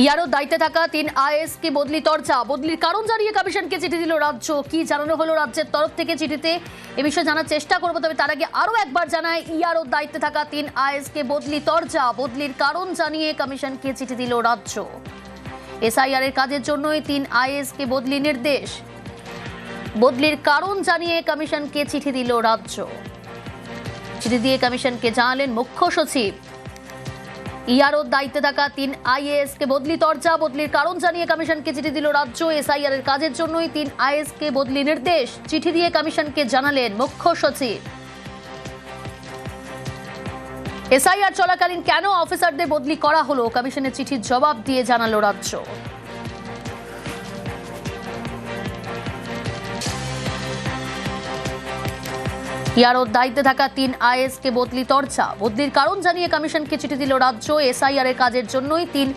ইয়ারও দায়িত্বে থাকা 3 আইএএস কে বদলি তরজা, বদলির কারণ জানিয়ে কমিশনকে চিঠি দিল রাজ্য। কি জানানো হলো রাজ্যের তরফ থেকে চিঠিতে, এ বিষয়ে জানার চেষ্টা করবো। তবে তার আগে আরো একবার জানায়, ইয়ারও দায়িত্বে থাকা 3 আইএএস কে বদলি তরজা, বদলির কারণ জানিয়ে কমিশনকে চিঠি দিল রাজ্য। এসআইআর এর কাজের জন্যই 3 আইএএস কে বদলি নির্দেশ, বদলির কারণ জানিয়ে কমিশনকে চিঠি দিল রাজ্য। চিঠি দিয়ে কমিশনকে জানালেন মুখ্য সচিব। ইয়ারও দায়িত্বে থাকা 3 আইএএস কে বদলি তরজা, বদলির কারণ জানিয়ে কমিশনকে চিঠি দিল রাজ্য। এসআইআর এর কাজের জন্যই 3 আইএএস কে বদলি নির্দেশ, চিঠি দিয়ে কমিশনকে জানালেন মুখ্য সচিব। এসআইআর চলাকালীন কেন অফিসারদের বদলি করা হলো, কমিশনের চিঠির জবাব দিয়ে জানালো রাজ্য। ইয়ারও দায়িত্বে থাকা 3 আইএএস কে বদলি তরজা, বদলির কারণ জানিয়ে কমিশনকে চিঠি দিল রাজ্য। এসআইআর এর কাজের জন্যই 3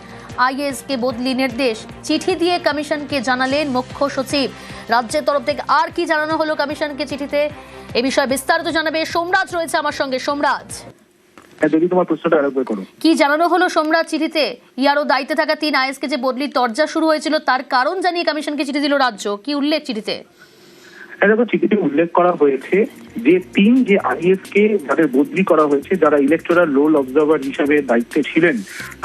আইএএস কে বদলি নির্দেশ, চিঠি দিয়ে কমিশনকে জানালেন মুখ্য সচিব। রাজ্যের তরফ থেকে আর কি জানানো হলো কমিশনকে চিঠিতে, এ বিষয়ে বিস্তারিত জানাবে সোমরাজ রয়েছে আমার সঙ্গে। সোমরাজ, যদি তোমার প্রশ্নটা আরেকবার করো। কি জানানো হলো সোমরাজ চিঠিতে? ইয়ারও দায়িত্বে থাকা 3 আইএএস কে যে বদলি তরজা শুরু হয়েছিল তার কারণ জানিয়ে কমিশনকে চিঠি দিল রাজ্য, কি উল্লেখ চিঠিতে? দেখো, চিঠিতে উল্লেখ করা হয়েছে যে 3 যে আইএএস কে যাদের বদলি করা হয়েছে, যারা ইলেকটোরাল রোল অবজার্ভার হিসাবে দায়িত্বে ছিলেন,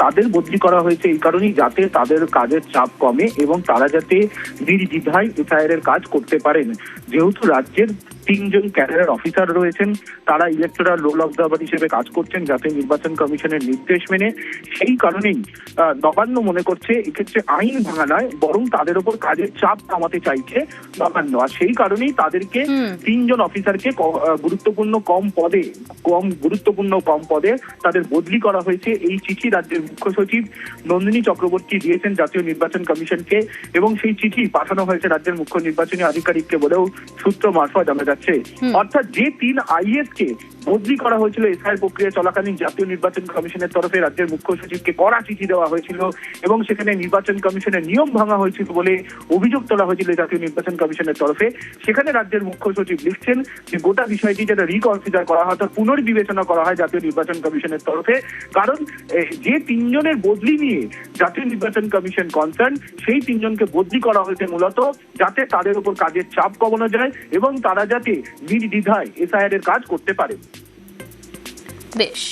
তাদের বদলি করা হয়েছে এই কারণেই যাতে তাদের কাজের চাপ কমে এবং তারা যাতে নির্দ্বিধায় এসআইআর এর কাজ করতে পারেন। যেহেতু রাজ্যের 3 জন ক্যাডার অফিসার রয়েছেন, তারা ইলেকটোরাল রোল অবজার্ভার হিসেবে কাজ করছেন যাতে নির্বাচন কমিশনের নির্দেশ মেনে, সেই কারণেই নবান্ন মনে করছে এক্ষেত্রে আইন ভাঙা নয়, বরং তাদের উপর কাজের চাপ কমাতে চাইছে নবান্ন। আর সেই কারণেই তাদেরকে 3 জন অফিসারকে গুরুত্বপূর্ণ কম পদে তাদের বদলি করা হয়েছে। এই চিঠি রাজ্যের মুখ্য সচিব নন্দিনী চক্রবর্তী দিয়েছেন জাতীয় নির্বাচন কমিশনকে, এবং সেই চিঠি পাঠানো হয়েছে রাজ্যের মুখ্য নির্বাচনী আধিকারিককে বলেও সূত্র মারফত জানা যাচ্ছে। অর্থাৎ যে 3 আইএএস কে বদলি করা হয়েছিল এসআইআর প্রক্রিয়া চলাকালীন জাতীয় নির্বাচন কমিশনের তরফে রাজ্যের মুখ্য সচিবকে কড়া চিঠি দেওয়া হয়েছিল এবং সেখানে নির্বাচন কমিশনের নিয়ম ভাঙা হয়েছিল বলে অভিযোগ তোলা হয়েছিল জাতীয় নির্বাচন কমিশনের তরফে। সেখানে রাজ্যের মুখ্য সচিব লিখছেন যে গোটা বিষয়টি যাতে রিকনসিডার করা হয়, অর্থাৎ পুনর্বিবেচনা করা হয় জাতীয় নির্বাচন কমিশনের তরফে। কারণ যে 3 জনের বদলি নিয়ে জাতীয় নির্বাচন কমিশন কনসার্ন, সেই 3 জনকে বদলি করা হয়েছে মূলত যাতে তাদের উপর কাজের চাপ কমানো যায় এবং তারা যাতে নির্দ্বিধায় এসআইআর এর কাজ করতে পারে। বেশ।